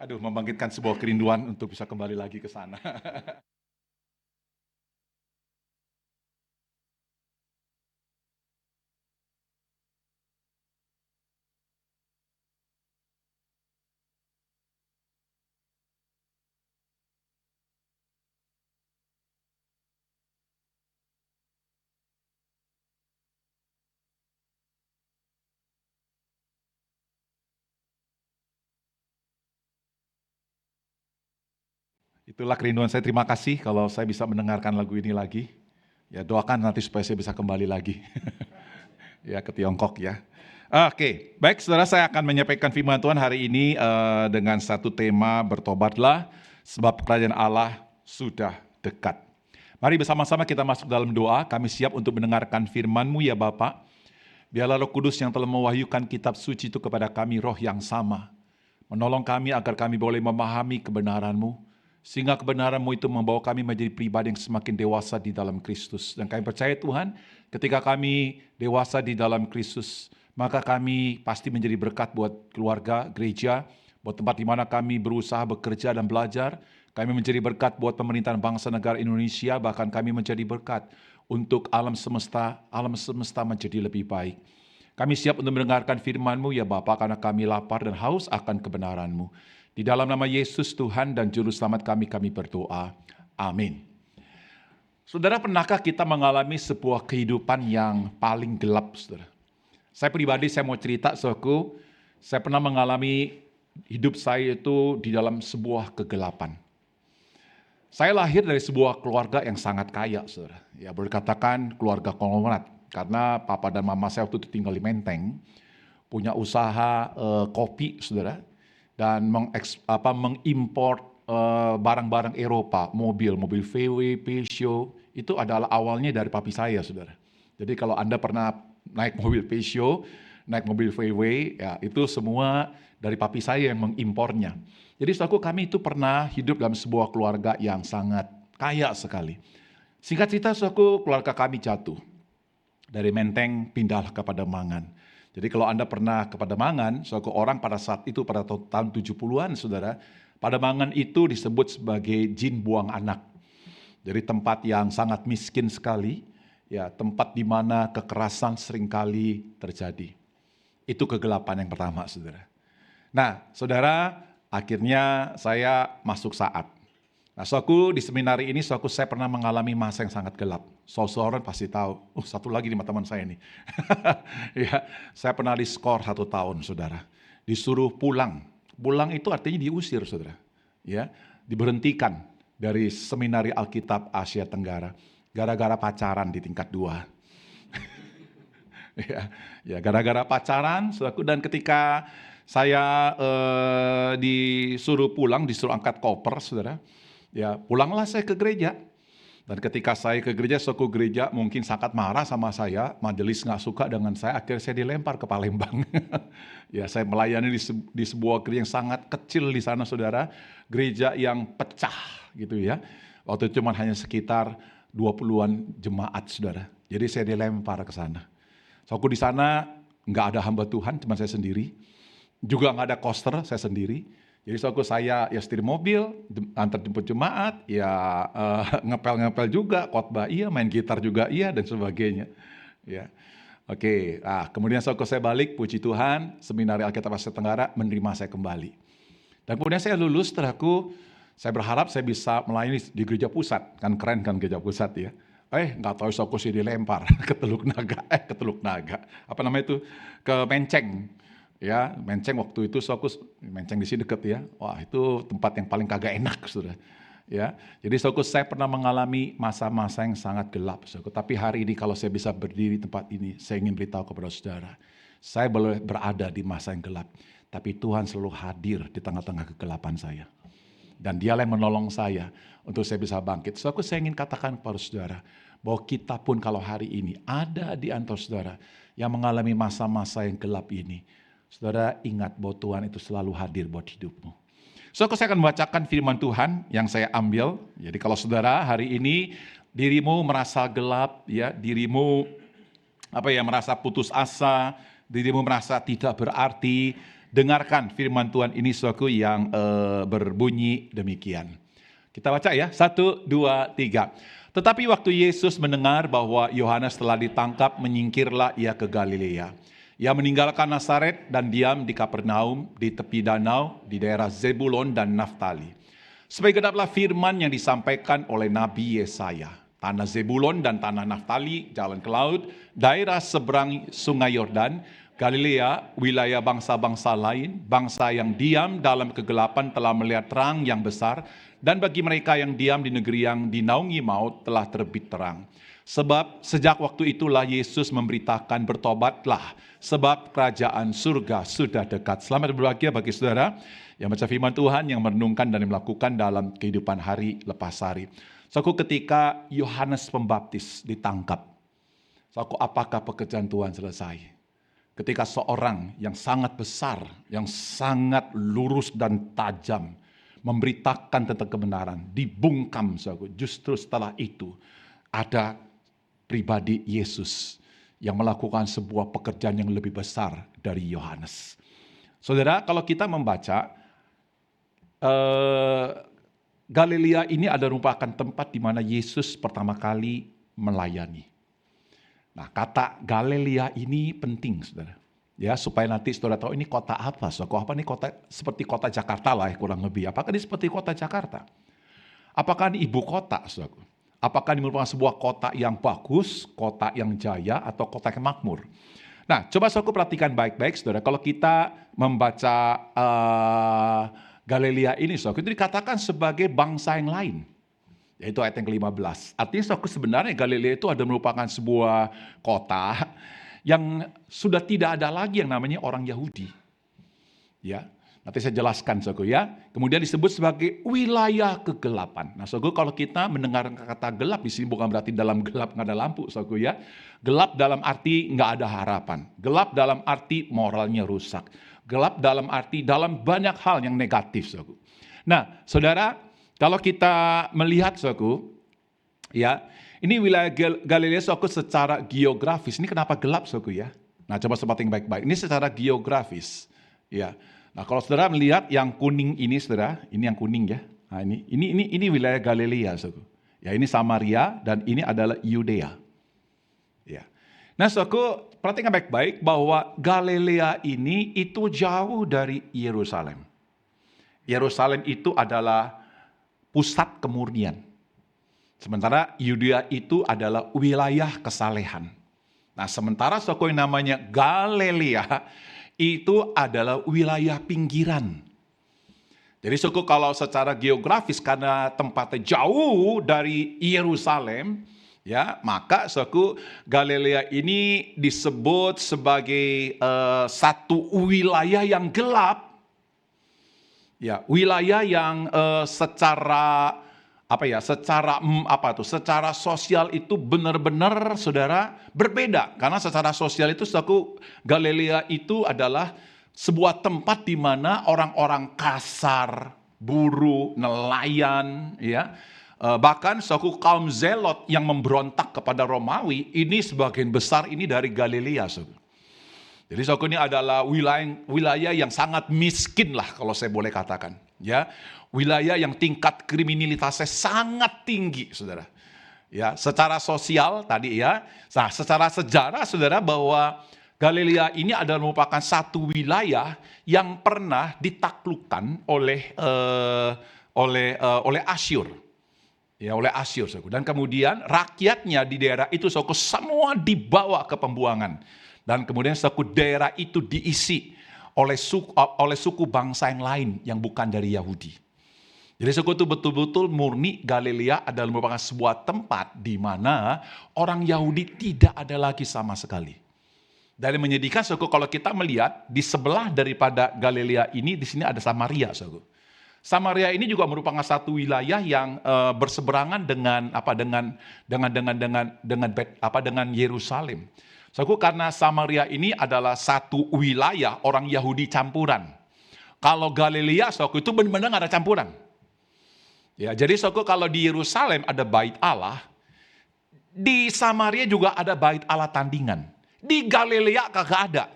Aduh, membangkitkan sebuah kerinduan untuk bisa kembali lagi ke sana. Itulah kerinduan saya. Terima kasih kalau saya bisa mendengarkan lagu ini lagi. Ya, doakan nanti supaya saya bisa kembali lagi. Ya, ke Tiongkok ya. Oke, baik saudara, saya akan menyampaikan firman Tuhan hari ini dengan satu tema, bertobatlah sebab kerajaan Allah sudah dekat. Mari bersama-sama kita masuk dalam doa. Kami siap untuk mendengarkan firman-Mu ya Bapa. Biarlah Roh Kudus yang telah mewahyukan kitab suci itu kepada kami, roh yang sama. Menolong kami agar kami boleh memahami kebenaran-Mu, sehingga kebenaran-Mu itu membawa kami menjadi pribadi yang semakin dewasa di dalam Kristus. Dan kami percaya Tuhan, ketika kami dewasa di dalam Kristus, maka kami pasti menjadi berkat buat keluarga, gereja, buat tempat di mana kami berusaha bekerja dan belajar. Kami menjadi berkat buat pemerintahan bangsa negara Indonesia, bahkan kami menjadi berkat untuk alam semesta menjadi lebih baik. Kami siap untuk mendengarkan firman-Mu ya Bapa, karena kami lapar dan haus akan kebenaran-Mu. Di dalam nama Yesus Tuhan dan Juru Selamat kami berdoa. Amin. Saudara, pernahkah kita mengalami sebuah kehidupan yang paling gelap, saudara? Saya pribadi, saya mau cerita, saudaraku, saya pernah mengalami hidup saya itu di dalam sebuah kegelapan. Saya lahir dari sebuah keluarga yang sangat kaya, saudara. Ya, boleh dikatakan keluarga konglomerat. Karena papa dan mama saya waktu itu tinggal di Menteng, punya usaha kopi, saudara, dan mengimpor barang-barang Eropa, mobil VW, Peugeot, itu adalah awalnya dari papi saya, saudara. Jadi kalau Anda pernah naik mobil Peugeot, naik mobil VW, ya itu semua dari papi saya yang mengimpornya. Jadi saudaraku, kami itu pernah hidup dalam sebuah keluarga yang sangat kaya sekali. Singkat cerita, saudaraku, keluarga kami jatuh. Dari Menteng pindah ke Pademangan. Jadi kalau Anda pernah ke Pademangan, saudaraku, orang pada saat itu, pada tahun 70-an, saudara, Pademangan itu disebut sebagai jin buang anak. Jadi tempat yang sangat miskin sekali, ya, tempat di mana kekerasan seringkali terjadi. Itu kegelapan yang pertama, saudara. Nah, saudara, akhirnya saya masuk saat. Nah, saudaraku, di seminari ini, saudaraku, saya pernah mengalami masa yang sangat gelap. Saudara pasti tahu. Satu lagi nih teman saya nih. Ya, saya pernah diskor 1 tahun, saudara. Disuruh pulang. Pulang itu artinya diusir, saudara. Ya, diberhentikan dari seminari Alkitab Asia Tenggara. Gara-gara pacaran di tingkat 2. Ya, gara-gara pacaran, saudaraku, dan ketika saya disuruh pulang, disuruh angkat koper, saudara. Ya, pulanglah saya ke gereja. Dan ketika saya ke gereja, suku gereja mungkin sangat marah sama saya, majelis nggak suka dengan saya, akhirnya saya dilempar ke Palembang. Ya, saya melayani di sebuah gereja yang sangat kecil di sana, saudara. Gereja yang pecah, gitu ya. Waktu itu cuma hanya sekitar 20-an jemaat, saudara. Jadi saya dilempar ke sana. Suku di sana nggak ada hamba Tuhan, cuma saya sendiri. Juga nggak ada koster, saya sendiri. Jadi suatu saya ya setir mobil, antar jemput jemaat, ya ngepel-ngepel juga, khotbah iya, main gitar juga iya, dan sebagainya. Ya, oke. Nah, kemudian suatu saya balik, puji Tuhan, Seminari Alkitab Asia Tenggara menerima saya kembali. Dan kemudian saya lulus, setelah saya berharap saya bisa melayani di gereja pusat, kan keren kan gereja pusat ya. Nggak tahu suatu sih dilempar ke Teluk Naga, apa namanya itu, ke Menceng. Ya, Menceng waktu itu Menceng di sini deket ya. Wah, itu tempat yang paling kagak enak, saudara. Ya, jadi saya pernah mengalami masa-masa yang sangat gelap, saudara. Tapi hari ini kalau saya bisa berdiri di tempat ini, saya ingin beritahu kepada saudara, saya boleh berada di masa yang gelap, tapi Tuhan selalu hadir di tengah-tengah kegelapan saya. Dan Dialah yang menolong saya untuk saya bisa bangkit. Saya ingin katakan kepada saudara, bahwa kita pun kalau hari ini ada di antara saudara yang mengalami masa-masa yang gelap ini, saudara ingat bahwa Tuhan itu selalu hadir buat hidupmu. Saya akan membacakan firman Tuhan yang saya ambil. Jadi kalau saudara hari ini dirimu merasa gelap, ya, dirimu merasa putus asa, dirimu merasa tidak berarti, Dengarkan firman Tuhan ini saudaraku yang berbunyi demikian. Kita baca ya, 1, 2, 3. Tetapi waktu Yesus mendengar bahwa Yohanes telah ditangkap, menyingkirlah ia ke Galilea. Ia meninggalkan Nazaret dan diam di Kapernaum, di tepi danau, di daerah Zebulon dan Naftali. Supaya genaplah firman yang disampaikan oleh Nabi Yesaya. Tanah Zebulon dan tanah Naftali, jalan ke laut, daerah seberang sungai Yordan, Galilea, wilayah bangsa-bangsa lain, bangsa yang diam dalam kegelapan telah melihat terang yang besar, dan bagi mereka yang diam di negeri yang dinaungi maut telah terbit terang. Sebab sejak waktu itulah Yesus memberitakan bertobatlah, sebab kerajaan surga sudah dekat. Selamat berbahagia bagi saudara yang baca firman Tuhan, yang merenungkan dan melakukan dalam kehidupan hari lepas hari. Saudaraku, ketika Yohanes Pembaptis ditangkap, saudaraku, apakah pekerjaan Tuhan selesai? Ketika seorang yang sangat besar, yang sangat lurus dan tajam, memberitakan tentang kebenaran, dibungkam, saudaraku. Justru setelah itu, ada pribadi Yesus yang melakukan sebuah pekerjaan yang lebih besar dari Yohanes. Saudara, kalau kita membaca, Galilea ini adalah merupakan tempat di mana Yesus pertama kali melayani. Nah, kata Galilea ini penting, saudara. Ya, supaya nanti saudara tahu ini kota apa, saudara. Apa ini kota seperti kota Jakarta lah, kurang lebih. Apakah ini seperti kota Jakarta? Apakah ini ibu kota, saudara? Apakah ini merupakan sebuah kota yang bagus, kota yang jaya, atau kota yang makmur? Nah, coba saudara perhatikan baik-baik, saudara. Kalau kita membaca Galilea ini, saudara, itu dikatakan sebagai bangsa yang lain. Yaitu ayat yang ke-15. Artinya sebenarnya Galilea itu ada merupakan sebuah kota yang sudah tidak ada lagi yang namanya orang Yahudi. Ya, nanti saya jelaskan, saudara, ya. Kemudian disebut sebagai wilayah kegelapan. Nah, saudara, kalau kita mendengar kata gelap di sini bukan berarti dalam gelap nggak ada lampu, saudara, ya. Gelap dalam arti nggak ada harapan. Gelap dalam arti moralnya rusak. Gelap dalam arti dalam banyak hal yang negatif, saudara. Nah, saudara, kalau kita melihat, saudaraku, ya, ini wilayah Galilea, saudaraku, secara geografis. Ini kenapa gelap, saudaraku, ya? Nah, coba seperti yang baik-baik. Ini secara geografis, ya. Nah, kalau saudara melihat yang kuning ini, saudara, ini yang kuning, ya. Nah, ini wilayah Galilea, saudaraku. Ya, ini Samaria dan ini adalah Yudea. Ya. Nah, saudaraku, perhatikan baik-baik bahwa Galilea ini itu jauh dari Yerusalem. Yerusalem itu adalah pusat kemurnian. Sementara Yudea itu adalah wilayah kesalehan. Nah, sementara saudara yang namanya Galilea itu adalah wilayah pinggiran. Jadi saudara, kalau secara geografis karena tempatnya jauh dari Yerusalem, ya, maka saudara, Galilea ini disebut sebagai satu wilayah yang gelap. Ya, wilayah yang secara sosial itu benar-benar, saudara, berbeda. Karena secara sosial itu, saudara, Galilea itu adalah sebuah tempat di mana orang-orang kasar, buruh, nelayan, ya, bahkan saudara, kaum Zelot yang memberontak kepada Romawi, ini sebagian besar ini dari Galilea, saudara. Jadi saudara, ini adalah wilayah yang sangat miskin lah kalau saya boleh katakan. Ya, wilayah yang tingkat kriminalitasnya sangat tinggi, saudara. Ya, secara sosial tadi, ya. Nah, secara sejarah, saudara, bahwa Galilea ini adalah merupakan satu wilayah yang pernah ditaklukkan oleh Asyur. Ya, oleh Asyur, saudara. Dan kemudian rakyatnya di daerah itu, saudara, semua dibawa ke pembuangan. Dan kemudian suku daerah itu diisi oleh suku bangsa yang lain yang bukan dari Yahudi. Jadi suku itu betul-betul murni Galilea adalah merupakan sebuah tempat di mana orang Yahudi tidak ada lagi sama sekali. Dan menyedihkan, suku, kalau kita melihat di sebelah daripada Galilea ini, di sini ada Samaria, suku. Samaria ini juga merupakan satu wilayah yang berseberangan dengan Yerusalem. Saudaraku, karena Samaria ini adalah satu wilayah orang Yahudi campuran. Kalau Galilea, saudaraku, itu benar-benar ada campuran. Ya, jadi saudaraku, kalau di Yerusalem ada bait Allah, di Samaria juga ada bait Allah tandingan. Di Galilea kagak ada.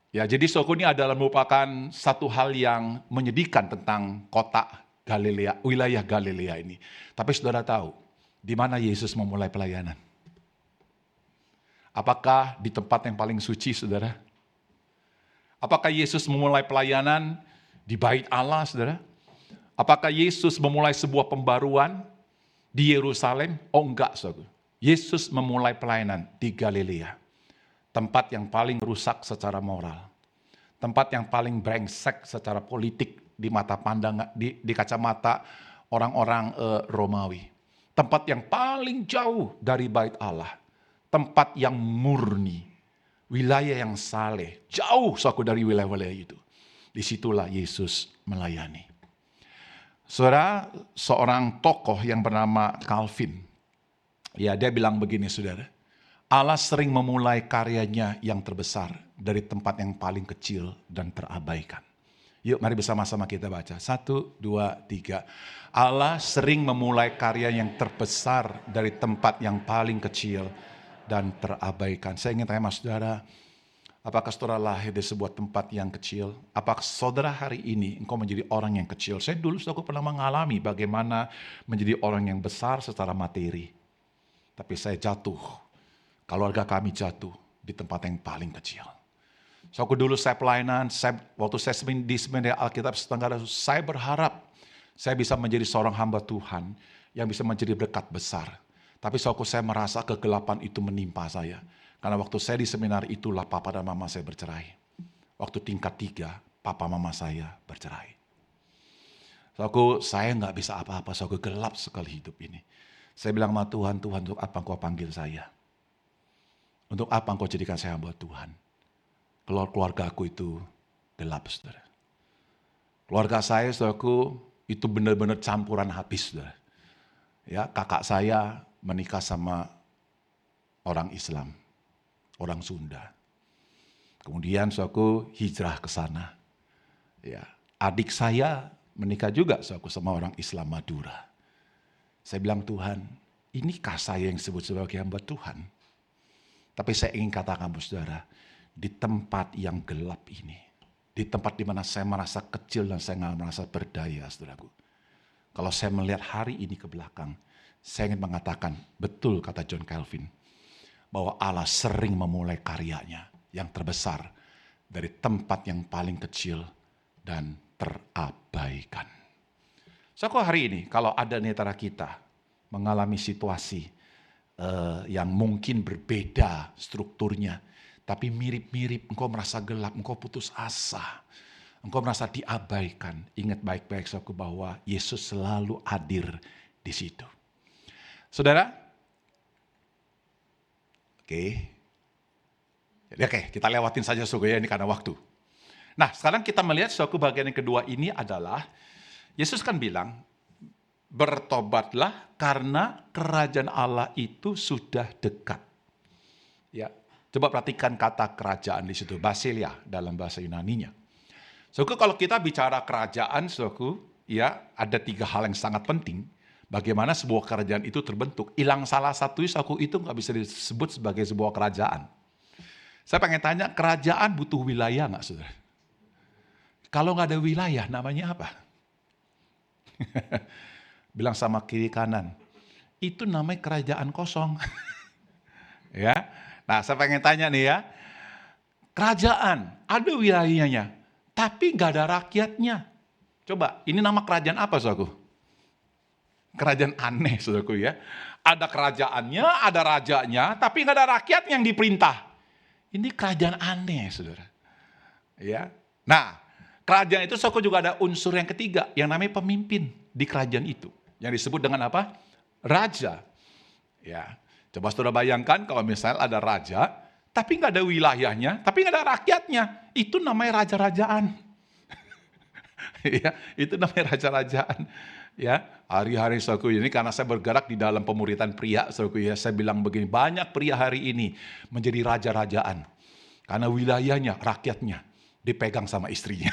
Ya, jadi saudaraku ini adalah merupakan satu hal yang menyedihkan tentang kota Galilea, wilayah Galilea ini. Tapi saudara tahu, di mana Yesus memulai pelayanan? Apakah di tempat yang paling suci, saudara? Apakah Yesus memulai pelayanan di bait Allah, saudara? Apakah Yesus memulai sebuah pembaruan di Yerusalem? Oh enggak, saudara. Yesus memulai pelayanan di Galilea. Tempat yang paling rusak secara moral. Tempat yang paling brengsek secara politik di mata pandang, di kacamata orang-orang Romawi. Tempat yang paling jauh dari bait Allah. Tempat yang murni. Wilayah yang saleh. Jauh dari wilayah-wilayah itu. Disitulah Yesus melayani. Saudara, seorang tokoh yang bernama Calvin. Ya, dia bilang begini, saudara. Allah sering memulai karyanya yang terbesar dari tempat yang paling kecil dan terabaikan. Yuk mari bersama-sama kita baca. 1, 2, 3. Allah sering memulai karya yang terbesar dari tempat yang paling kecil dan terabaikan. Saya ingin tanya saudara, apakah saudara lahir di sebuah tempat yang kecil? Apakah saudara hari ini engkau menjadi orang yang kecil? Saya dulu aku pernah mengalami bagaimana menjadi orang yang besar secara materi. Tapi saya jatuh. Keluarga kami jatuh di tempat yang paling kecil. So, aku dulu saya pelayanan, waktu saya di Seminari Alkitab Tenggara, saya berharap saya bisa menjadi seorang hamba Tuhan yang bisa menjadi berkat besar. Tapi saya merasa kegelapan itu menimpa saya. Karena waktu saya di seminari itulah papa dan mama saya bercerai. Waktu tingkat 3, papa mama saya bercerai. Saya nggak bisa apa-apa, gelap sekali hidup ini. Saya bilang sama Tuhan, untuk apa Engkau panggil saya? Untuk apa Engkau jadikan saya hamba Tuhan? Keluarga aku itu gelap, saudara. Keluarga saya, saudaraku, itu benar-benar campuran habis, saudara. Ya, kakak saya menikah sama orang Islam, orang Sunda. Kemudian saudaraku hijrah ke sana. Ya, adik saya menikah juga saudaraku sama orang Islam Madura. Saya bilang, Tuhan, inikah saya yang disebut sebagai hamba Tuhan? Tapi saya ingin katakan, saudara, di tempat yang gelap ini, di tempat di mana saya merasa kecil dan saya nggak merasa berdaya, saudaraku. Kalau saya melihat hari ini ke belakang, saya ingin mengatakan, betul kata John Calvin, bahwa Allah sering memulai karyanya yang terbesar dari tempat yang paling kecil dan terabaikan. Hari ini, kalau ada di antara kita mengalami situasi yang mungkin berbeda strukturnya, tapi mirip-mirip, engkau merasa gelap, engkau putus asa, engkau merasa diabaikan. Ingat baik-baik saudaraku bahwa Yesus selalu hadir di situ. Saudara, oke, kita lewatin saja saudara ini karena waktu. Nah, sekarang kita melihat saudaraku bagian yang kedua ini adalah Yesus kan bilang, bertobatlah karena kerajaan Allah itu sudah dekat. Ya, coba perhatikan kata kerajaan di situ, basileia dalam bahasa Yunaninya. Kalau kita bicara kerajaan, ya ada 3 hal yang sangat penting. Bagaimana sebuah kerajaan itu terbentuk. Hilang salah satu itu nggak bisa disebut sebagai sebuah kerajaan. Saya pengen tanya, kerajaan butuh wilayah nggak, saudara? Kalau nggak ada wilayah, namanya apa? Bilang sama kiri kanan, itu namanya kerajaan kosong. Ya, nah saya pengen tanya nih ya, kerajaan ada wilayahnya, tapi nggak ada rakyatnya. Coba, ini nama kerajaan apa, saudaraku? Kerajaan aneh, saudaraku ya. Ada kerajaannya, ada rajanya, tapi nggak ada rakyat yang diperintah. Ini kerajaan aneh, saudara. Ya, nah kerajaan itu saudaraku juga ada unsur yang ketiga, yang namanya pemimpin di kerajaan itu. Yang disebut dengan apa? Raja. Ya, coba saudara bayangkan kalau misalnya ada raja, tapi nggak ada wilayahnya, tapi nggak ada rakyatnya. Itu namanya raja-rajaan. Ya, itu namanya raja-rajaan. Ya, hari-hari saudaraku ini karena saya bergerak di dalam pemuritan pria, saudaraku ya, saya bilang begini, banyak pria hari ini menjadi raja-rajaan. Karena wilayahnya, rakyatnya dipegang sama istrinya.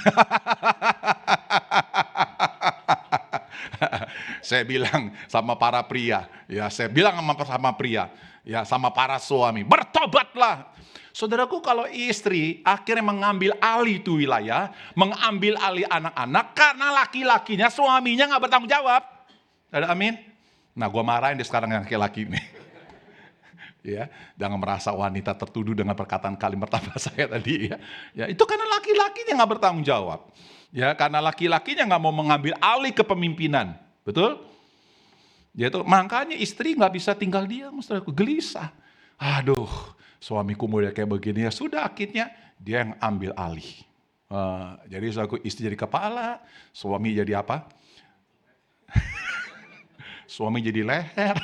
saya bilang sama para pria, ya saya bilang sama pria, ya sama para suami, bertobatlah. Saudaraku, kalau istri akhirnya mengambil alih itu wilayah, mengambil alih anak-anak karena laki-lakinya, suaminya nggak bertanggung jawab. Ada amin? Nah, gue marahin deh sekarang yang laki-laki ini. Ya, jangan merasa wanita tertuduh dengan perkataan kalimat pertama saya tadi ya. Ya, itu karena laki-lakinya nggak bertanggung jawab. Ya, karena laki-lakinya nggak mau mengambil alih kepemimpinan, betul? Ya itu makanya istri nggak bisa tinggal diam, saudaraku, gelisah. Aduh, suamiku model kayak begini ya sudah akhirnya dia yang ambil alih. Jadi saudaraku, istri jadi kepala, suami jadi apa? Suami jadi leher.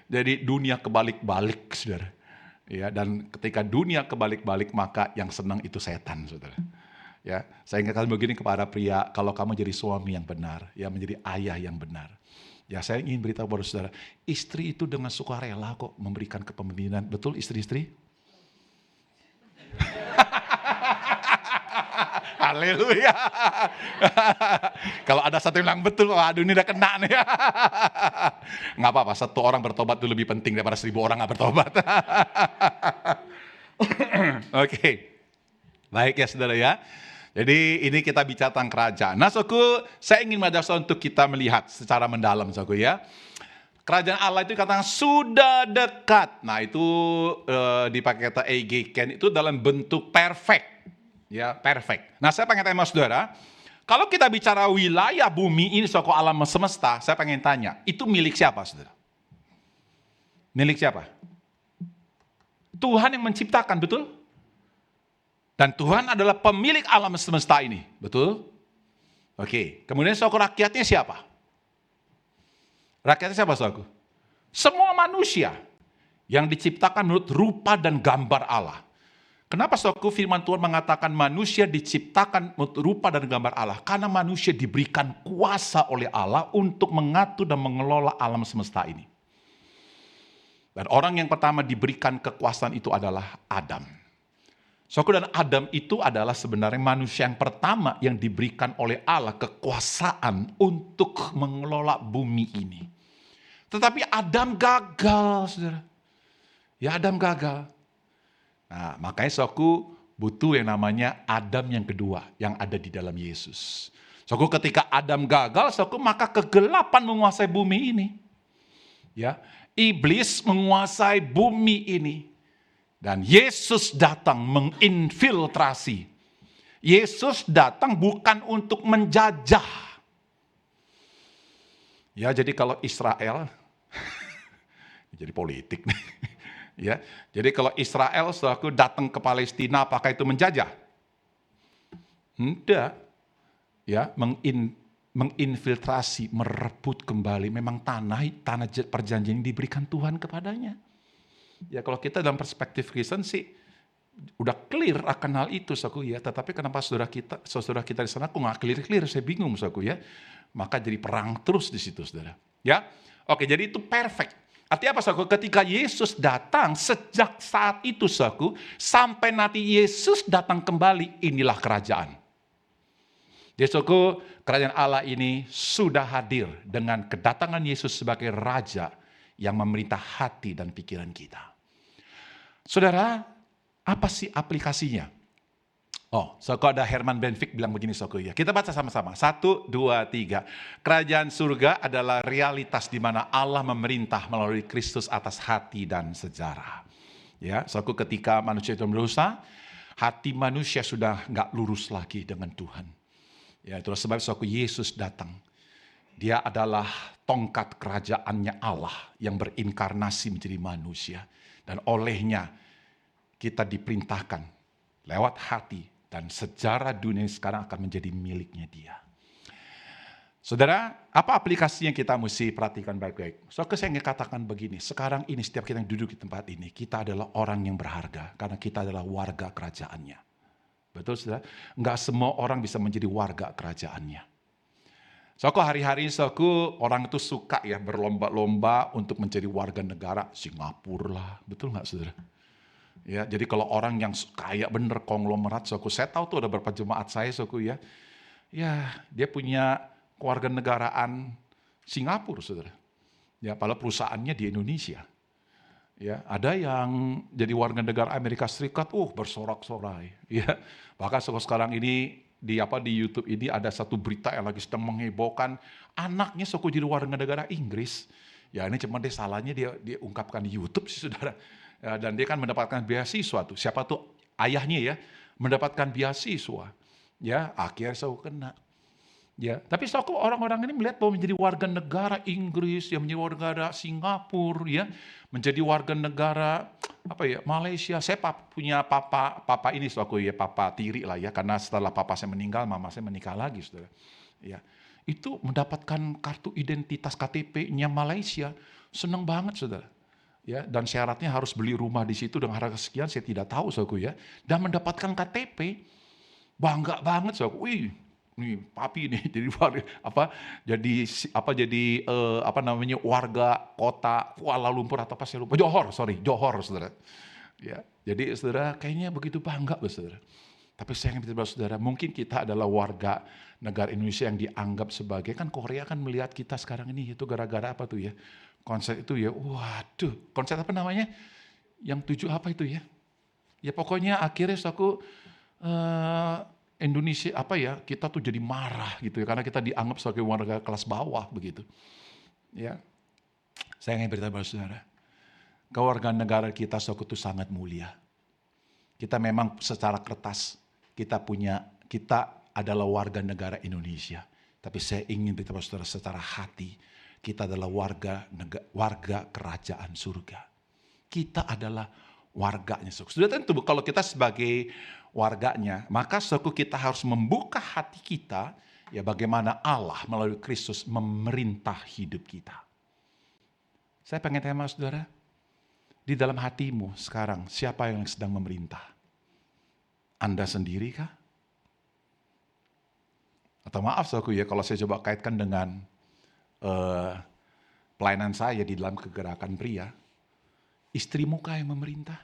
Jadi dunia kebalik-balik, saudara. Ya, dan ketika dunia kebalik-balik maka yang senang itu setan, saudara. Ya, saya ingatkan begini kepada pria, kalau kamu jadi suami yang benar, ya menjadi ayah yang benar. Ya, saya ingin beritahu kepada saudara, istri itu dengan sukarela kok memberikan kepemimpinan. Betul istri-istri? Haleluya. Kalau ada satu yang bilang betul, waduh ini udah kena nih. Nggak apa-apa, satu orang bertobat itu lebih penting daripada 1000 orang nggak bertobat. Oke. Baik ya saudara ya. Jadi ini kita bicara tentang kerajaan. Nah saudaraku, saya ingin mengajak saudara untuk kita melihat secara mendalam saudaraku ya. Kerajaan Allah itu katakan sudah dekat. Nah itu dipakai kata eigeken itu dalam bentuk perfect. Ya, perfect. Nah, saya pengen tanya sama saudara, kalau kita bicara wilayah bumi ini, suatu alam semesta, saya pengen tanya, itu milik siapa, saudara? Milik siapa? Tuhan yang menciptakan, betul? Dan Tuhan adalah pemilik alam semesta ini, betul? Oke, kemudian suatu rakyatnya siapa? Rakyatnya siapa, saudaraku? Semua manusia yang diciptakan menurut rupa dan gambar Allah. Kenapa saudaraku firman Tuhan mengatakan manusia diciptakan menurut rupa dan gambar Allah? Karena manusia diberikan kuasa oleh Allah untuk mengatur dan mengelola alam semesta ini. Dan orang yang pertama diberikan kekuasaan itu adalah Adam. Saudaraku, dan Adam itu adalah sebenarnya manusia yang pertama yang diberikan oleh Allah kekuasaan untuk mengelola bumi ini. Tetapi Adam gagal, saudara. Ya, Adam gagal. Nah, makanya saudaraku butuh yang namanya Adam yang kedua yang ada di dalam Yesus. Saudaraku, ketika Adam gagal, saudaraku, maka kegelapan menguasai bumi ini. Ya, iblis menguasai bumi ini. Dan Yesus datang menginfiltrasi. Yesus datang bukan untuk menjajah. Ya, jadi kalau Israel jadi politik nih. Ya, jadi kalau Israel saudaraku datang ke Palestina, apakah itu menjajah? Tidak. Ya, menginfiltrasi, merebut kembali. Memang tanah perjanjian yang diberikan Tuhan kepadanya. Ya, kalau kita dalam perspektif Kristen sih udah clear akan hal itu, saudaraku ya. Tetapi kenapa saudara kita di sana kok nggak clear? Saya bingung, saudaraku ya. Maka jadi perang terus di situ, saudara. Ya, oke. Jadi itu perfect. Artinya apa, saudaraku? Ketika Yesus datang, sejak saat itu, saudaraku, sampai nanti Yesus datang kembali, inilah kerajaan. Jadi, saudaraku, kerajaan Allah ini sudah hadir dengan kedatangan Yesus sebagai Raja yang memerintah hati dan pikiran kita. Saudara, apa sih aplikasinya? Oh, saudaraku, ada Herman Benvik bilang begini, saudaraku ya. Kita baca sama-sama. 1, 2, 3. Kerajaan surga adalah realitas di mana Allah memerintah melalui Kristus atas hati dan sejarah. Ya, saudaraku, ketika manusia itu berdosa, hati manusia sudah nggak lurus lagi dengan Tuhan. Ya, itulah sebab saudaraku Yesus datang. Dia adalah tongkat kerajaannya Allah yang berinkarnasi menjadi manusia. Dan olehnya kita diperintahkan lewat hati. Dan sejarah dunia sekarang akan menjadi miliknya dia. Saudara, apa aplikasi yang kita mesti perhatikan baik-baik? Soalnya saya ingin katakan begini, sekarang ini setiap kita yang duduk di tempat ini, kita adalah orang yang berharga, karena kita adalah warga kerajaannya. Betul, saudara? Enggak semua orang bisa menjadi warga kerajaannya. Soalnya hari-hari ini orang itu suka ya berlomba-lomba untuk menjadi warga negara Singapura lah. Betul nggak, saudara? Ya, jadi kalau orang yang kaya bener konglomerat, saya tahu tuh ada beberapa jemaat saya, ya, dia punya kewarganegaraan Singapura, saudara. Ya, padahal perusahaannya di Indonesia. Ya, ada yang jadi warga negara Amerika Serikat, bersorak-sorai. Ya, bahkan sekarang ini di YouTube ini ada satu berita yang lagi sedang menghebohkan, anaknya jadi warga negara Inggris. Ya, ini cuma salahnya dia ungkapkan di YouTube sih, saudara. Ya, dan dia kan mendapatkan beasiswa tuh. Siapa tuh ayahnya ya mendapatkan beasiswa. Ya, akhirnya kena. Ya, tapi orang-orang ini melihat bahwa menjadi warga negara Inggris, ya menjadi warga negara Singapura, ya menjadi warga negara Malaysia. Saya punya papa ini papa tiri lah ya, karena setelah papa saya meninggal, mama saya menikah lagi, saudara. Ya, itu mendapatkan kartu identitas KTP-nya Malaysia, seneng banget, saudara. Ya, dan syaratnya harus beli rumah di situ dengan harga sekian, saya tidak tahu, saudara ya. Dan mendapatkan KTP, bangga banget, saudara. Wih, nih papi nih jadi warga kota Kuala Lumpur atau saya lupa, Johor, saudara. Ya, jadi saudara kayaknya begitu bangga, saudara. Tapi saya ingin beritahu saudara, mungkin kita adalah warga negara Indonesia yang dianggap sebagai, kan Korea kan melihat kita sekarang ini itu gara-gara apa tuh ya? Konsep itu ya, waduh, konsep apa namanya? Yang 7 apa itu ya? Ya pokoknya akhirnya Indonesia kita tuh jadi marah gitu ya, karena kita dianggap sebagai warga kelas bawah begitu. Ya, saya ingin beritahu saudara, kewarganegaraan negara kita itu sangat mulia. Kita memang secara kertas kita adalah warga negara Indonesia, tapi saya ingin beritahu saudara secara hati kita adalah warga kerajaan surga. Kita adalah warganya. Sudah tentu kalau kita sebagai warganya, maka kita harus membuka hati kita, ya bagaimana Allah melalui Kristus memerintah hidup kita. Saya pengen tanya saudara, di dalam hatimu sekarang siapa yang sedang memerintah? Anda sendiri kah? Atau maaf ya kalau saya coba kaitkan dengan pelayanan saya di dalam kegerakan pria, istrimu kah yang memerintah?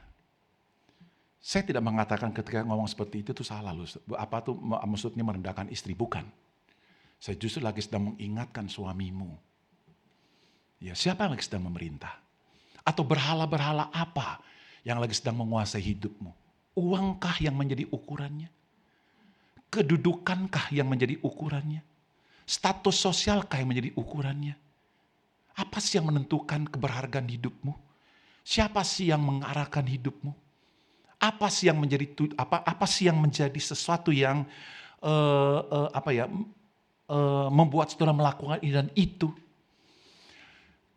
Saya tidak mengatakan ketika ngomong seperti itu salah loh. Apa tuh maksudnya merendahkan istri? Bukan. Saya justru lagi sedang mengingatkan suamimu. Ya, siapa yang lagi sedang memerintah? Atau berhala-berhala apa yang lagi sedang menguasai hidupmu? Uangkah yang menjadi ukurannya? Kedudukankah yang menjadi ukurannya? Status sosialkah yang menjadi ukurannya? Apa sih yang menentukan keberhargaan hidupmu? Siapa sih yang mengarahkan hidupmu? Apa sih yang menjadi sesuatu yang membuat saudara melakukan ini dan itu?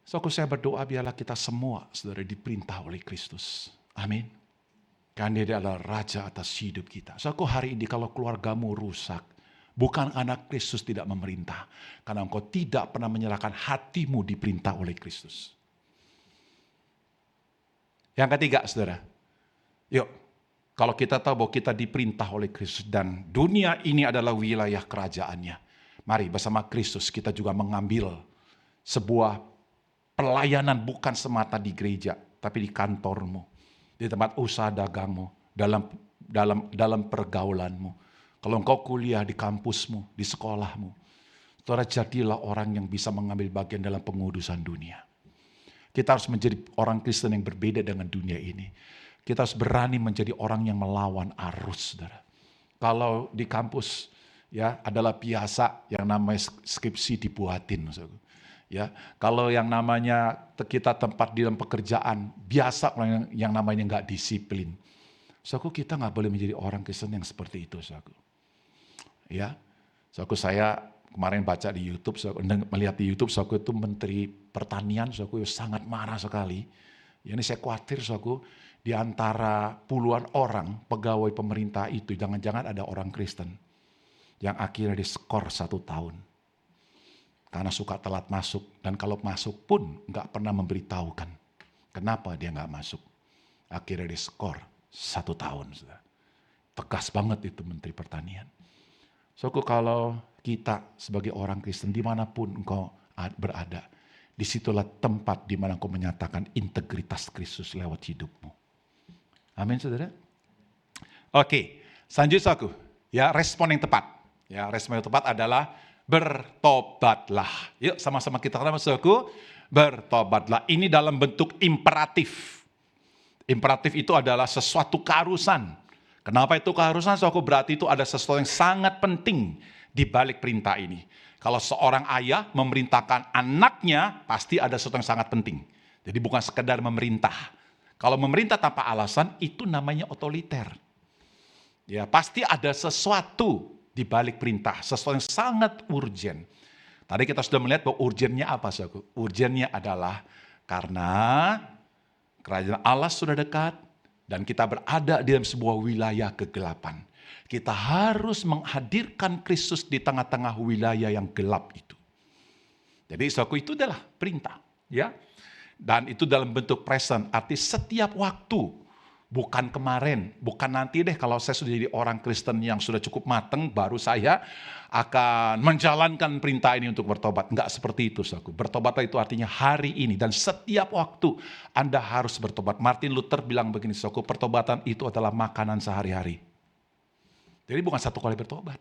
Saya berdoa biarlah kita semua saudara diperintah oleh Kristus. Amin. Karena Dia adalah Raja atas hidup kita. Hari ini kalau keluargamu rusak, bukan karena Kristus tidak memerintah, karena engkau tidak pernah menyerahkan hatimu diperintah oleh Kristus. Yang ketiga, saudara. Yuk, kalau kita tahu bahwa kita diperintah oleh Kristus dan dunia ini adalah wilayah kerajaannya, mari bersama Kristus kita juga mengambil sebuah pelayanan bukan semata di gereja, tapi di kantormu, di tempat usaha dagangmu, dalam pergaulanmu. Kalau engkau kuliah di kampusmu, di sekolahmu, saudara jadilah orang yang bisa mengambil bagian dalam pengudusan dunia. Kita harus menjadi orang Kristen yang berbeda dengan dunia ini. Kita harus berani menjadi orang yang melawan arus, saudara. Kalau di kampus ya adalah biasa yang namanya skripsi dibuatin, saudara. Ya, kalau yang namanya kita tempat di dalam pekerjaan biasa yang namanya nggak disiplin. Saudara, kita nggak boleh menjadi orang Kristen yang seperti itu, saudara. Ya, saudara, saya kemarin baca di YouTube, melihat di YouTube, saudara, itu Menteri Pertanian, saudara, sangat marah sekali. Ya, ini saya khawatir, saudara, di antara puluhan orang pegawai pemerintah itu, jangan-jangan ada orang Kristen yang akhirnya diskor 1 tahun. Karena suka telat masuk, dan kalau masuk pun nggak pernah memberitahukan kenapa dia nggak masuk. Akhirnya diskor 1 tahun. Saudara. Tegas banget itu Menteri Pertanian. Kalau kita sebagai orang Kristen dimanapun engkau berada, disitulah tempat di mana engkau menyatakan integritas Kristus lewat hidupmu. Amin, saudara. Oke, selanjutnya ya respon yang tepat. Ya, respon yang tepat adalah bertobatlah. Yuk sama-sama kita katakan saudaraku, bertobatlah. Ini dalam bentuk imperatif. Imperatif itu adalah sesuatu keharusan. Kenapa itu keharusan? Saudaraku, berarti itu ada sesuatu yang sangat penting di balik perintah ini. Kalau seorang ayah memerintahkan anaknya, pasti ada sesuatu yang sangat penting. Jadi bukan sekedar memerintah. Kalau memerintah tanpa alasan, itu namanya otoriter. Ya, pasti ada sesuatu di balik perintah, sesuatu yang sangat urgent. Tadi kita sudah melihat bahwa urgennya apa, saudaraku? Urgennya adalah karena kerajaan Allah sudah dekat dan kita berada di dalam sebuah wilayah kegelapan. Kita harus menghadirkan Kristus di tengah-tengah wilayah yang gelap itu. Jadi saudaraku, itu adalah perintah, ya. Dan itu dalam bentuk present, arti setiap waktu. Bukan kemarin, bukan nanti deh kalau saya sudah jadi orang Kristen yang sudah cukup matang, baru saya akan menjalankan perintah ini untuk bertobat. Enggak seperti itu, saudaraku. Bertobat itu artinya hari ini dan setiap waktu Anda harus bertobat. Martin Luther bilang begini, saudaraku, pertobatan itu adalah makanan sehari-hari. Jadi bukan satu kali bertobat.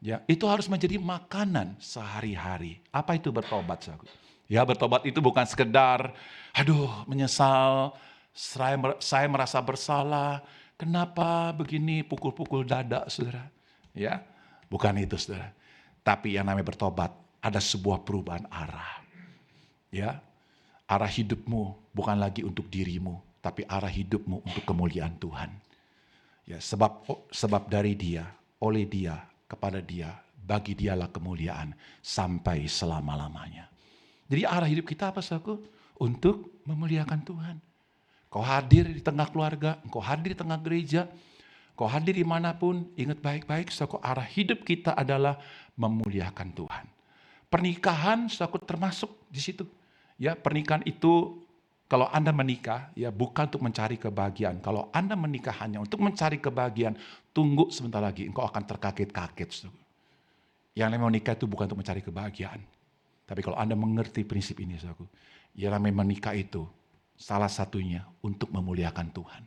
Ya, itu harus menjadi makanan sehari-hari. Apa itu bertobat, saudaraku? Ya, bertobat itu bukan sekedar, aduh, menyesal, saya merasa bersalah, kenapa begini pukul-pukul dada, saudara? Ya, bukan itu, saudara. Tapi yang namanya bertobat, ada sebuah perubahan arah. Ya, arah hidupmu bukan lagi untuk dirimu, tapi arah hidupmu untuk kemuliaan Tuhan. Ya, sebab dari Dia, oleh Dia, kepada Dia, bagi Dialah kemuliaan sampai selama-lamanya. Jadi arah hidup kita apa, saudaraku? Untuk memuliakan Tuhan. Kau hadir di tengah keluarga, kau hadir di tengah gereja, kau hadir dimanapun, ingat baik-baik, saudaraku, arah hidup kita adalah memuliakan Tuhan. Pernikahan, saudaraku, termasuk di situ. Ya, pernikahan itu, kalau Anda menikah, ya bukan untuk mencari kebahagiaan. Kalau Anda menikah hanya untuk mencari kebahagiaan, tunggu sebentar lagi, engkau akan terkaget-kaget, saudaraku. Yang namanya menikah itu bukan untuk mencari kebahagiaan. Tapi kalau Anda mengerti prinsip ini, saudaraku, yang namanya menikah itu, salah satunya untuk memuliakan Tuhan.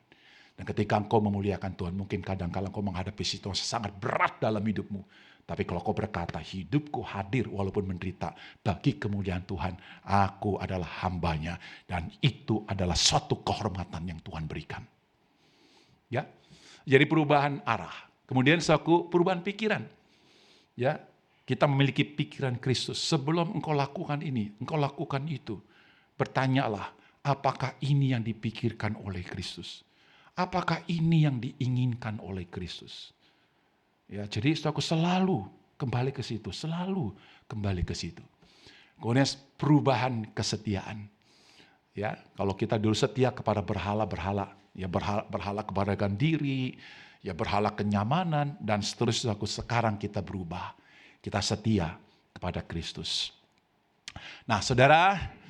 Dan ketika engkau memuliakan Tuhan, mungkin kadang-kadang engkau menghadapi situasi sangat berat dalam hidupmu. Tapi kalau kau berkata, hidupku hadir walaupun menderita, bagi kemuliaan Tuhan, aku adalah hambanya. Dan itu adalah suatu kehormatan yang Tuhan berikan. Ya, jadi perubahan arah. Kemudian suatu perubahan pikiran. Ya, kita memiliki pikiran Kristus. Sebelum engkau lakukan ini, engkau lakukan itu. Bertanyalah, apakah ini yang dipikirkan oleh Kristus? Apakah ini yang diinginkan oleh Kristus? Ya, jadi aku selalu kembali ke situ, selalu kembali ke situ. Kemudian perubahan kesetiaan. Ya, kalau kita dulu setia kepada berhala-berhala, ya berhala kepada diri, ya berhala kenyamanan dan seterusnya. Sekarang kita berubah, kita setia kepada Kristus. Nah, saudara.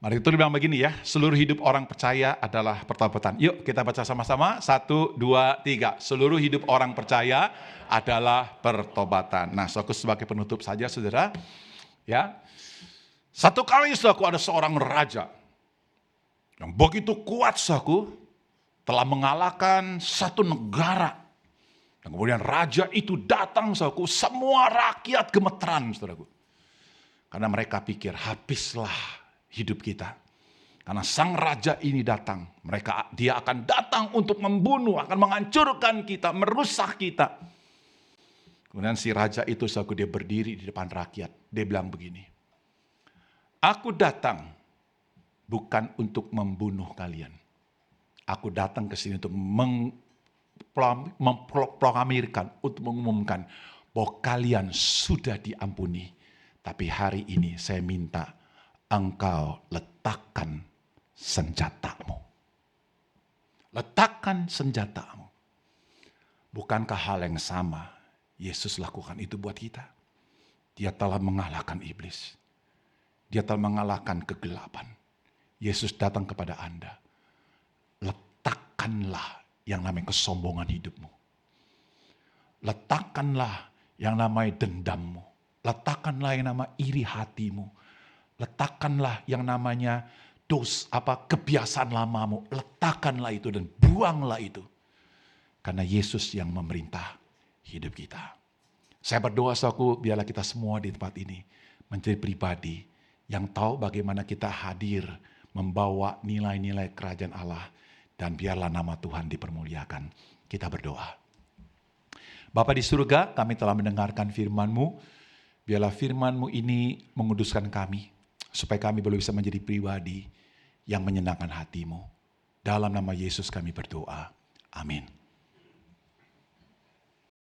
Mari itu dibilang begini ya, seluruh hidup orang percaya adalah pertobatan. Yuk kita baca sama-sama, 1, 2, 3. Seluruh hidup orang percaya adalah pertobatan. Nah, saudaraku sebagai penutup saja, saudara. Ya, satu kali saudaraku ada seorang raja yang begitu kuat, saudaraku, telah mengalahkan satu negara. Dan kemudian raja itu datang, saudaraku, semua rakyat gemeteran, saudaraku. Karena mereka pikir habislah hidup kita. Karena sang raja ini datang, dia akan datang untuk membunuh, akan menghancurkan kita, merusak kita. Kemudian si raja itu, saudaraku, dia berdiri di depan rakyat. Dia bilang begini, aku datang bukan untuk membunuh kalian. Aku datang ke sini untuk memproklamirkan, untuk mengumumkan bahwa kalian sudah diampuni. Tapi hari ini saya minta engkau letakkan senjatamu. Letakkan senjatamu. Bukankah hal yang sama Yesus lakukan itu buat kita? Dia telah mengalahkan iblis. Dia telah mengalahkan kegelapan. Yesus datang kepada Anda. Letakkanlah yang namanya kesombongan hidupmu. Letakkanlah yang namanya dendammu. Letakkanlah yang namanya iri hatimu. Letakkanlah yang namanya kebiasaan lamamu. Letakkanlah itu dan buanglah itu. Karena Yesus yang memerintah hidup kita. Saya berdoa saudaraku, biarlah kita semua di tempat ini menjadi pribadi yang tahu bagaimana kita hadir membawa nilai-nilai kerajaan Allah, dan biarlah nama Tuhan dipermuliakan. Kita berdoa. Bapa di surga, kami telah mendengarkan firman-Mu. Biarlah firman-Mu ini menguduskan kami, supaya kami boleh bisa menjadi pribadi yang menyenangkan hati-Mu. Dalam nama Yesus kami berdoa. Amin.